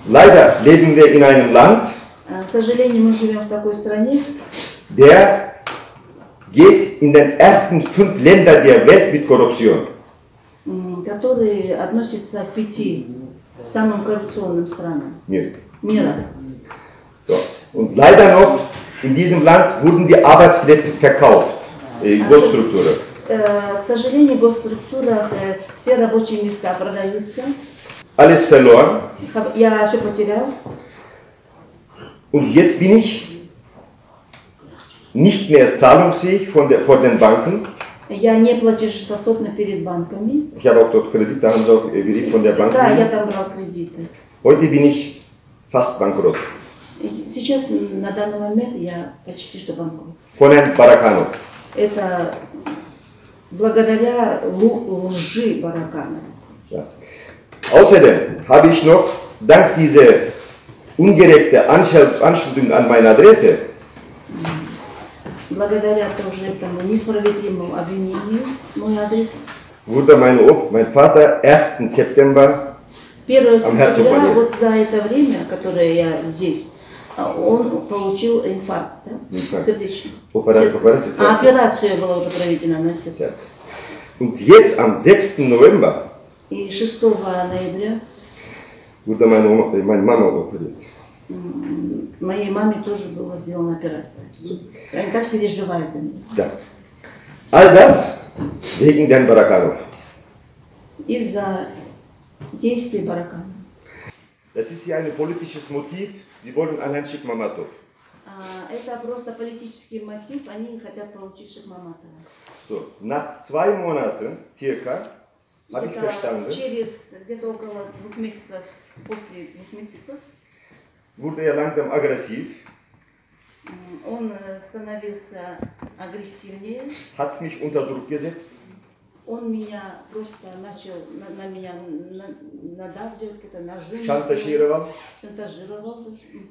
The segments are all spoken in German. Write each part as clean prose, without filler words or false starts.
Leider leben wir in einem Land, К сожалению, мы живем в такой стране, der geht in den ersten 5 Ländern der Welt mit Korruption. который относится к 5 самым коррупционным странам Mir. мира. So. Und leider noch, in diesem Land wurden die Arbeitsplätze verkauft, Großstrukturen. К сожалению, в госструктурах все рабочие места продаются. Alles verloren. Я все потерял. Und jetzt bin ich nicht mehr zahlungsfähig vor den Banken. Я не платежеспособна перед банками. Ich habe auch dort Kredit, da haben sie auch Kredit von der Bank. Да, я там брал кредиты. Heute bin ich fast bankrott. Сейчас, на данный момент, я почти что банкрот. Von Herrn Barakanov. Это благодаря лжи Баракана. Ja. Außerdem habe ich noch, dank dieser ungerechten Anschuldigung an meine Adresse, Благодаря тоже этому несправедливому обвинению, мой адрес, wurde mein Vater 1. September 1 am Herzen сентября, verliert. вот за это время, которое я здесь, он получил инфаркт, да? Сердечный. Операция была уже проведена на сердце. Und jetzt am 6. November И 6 ноября wurde meine Mama operiert. моей маме тоже была сделана операция. Они так переживают за меня. Ja. All das wegen Herrn Barakanov. Из-за действий Баракана. Das ist ja ein politisches Motiv. Sie wollen einen Herrn Shikmamatov. Это просто политический мотив. Они хотят получить Шикмаматова. So, nach 2 Monaten circa habe ich verstanden, Через где-то около 2 месяцев, после 2 месяцев, wurde er langsam aggressiv, он становился агрессивнее. hat mich unter Druck gesetzt. Он меня просто начал на меня надавливать, это нажим. Шантажировал. Шантажировал.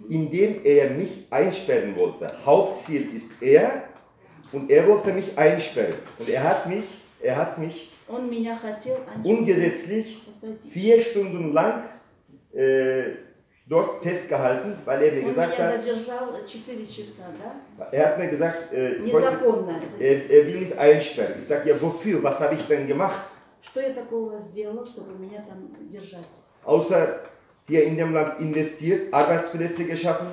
Indem er mich einsperren wollte. Hauptziel ist er und er wollte mich einsperren. Und er hat mich Он меня хотел ungesetzlich 4 Stunden lang dort festgehalten, weil er mir gesagt hat, er hat mir gesagt, er will mich einsperren. Ich sage, ja wofür, was habe ich denn gemacht? Außer hier in dem Land investiert, Arbeitsplätze geschaffen.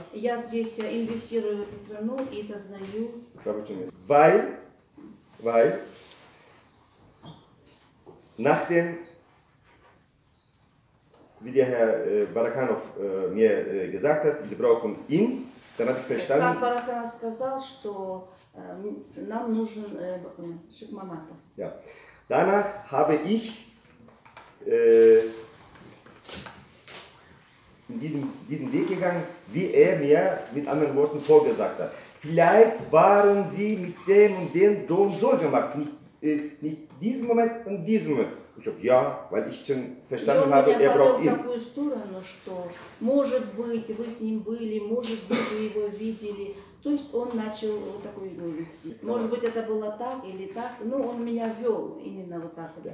Weil nachdem, wie der Herr Barakanov mir gesagt hat, sie brauchen ihn, dann habe ich verstanden. Ja. Danach habe ich in diesen Weg gegangen, wie er mir mit anderen Worten vorgesagt hat. Vielleicht waren sie mit dem und dem so und so gemacht, nicht diesen Moment und diesen Moment. Ich sage, ja, weil ich schon verstanden habe, er braucht ihn. Может быть, вы с ним были, может быть, вы его видели. То есть он начал вот такую игру вести. Может быть, это было так или так, но он меня вел именно вот так вот.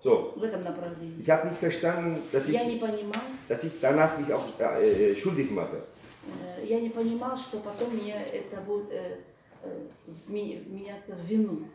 So. В этом направлении. Ich habe nicht verstanden, dass ich danach mich auch schuldig mache. Я не понимал, что потом мне это будет вменяться в вину.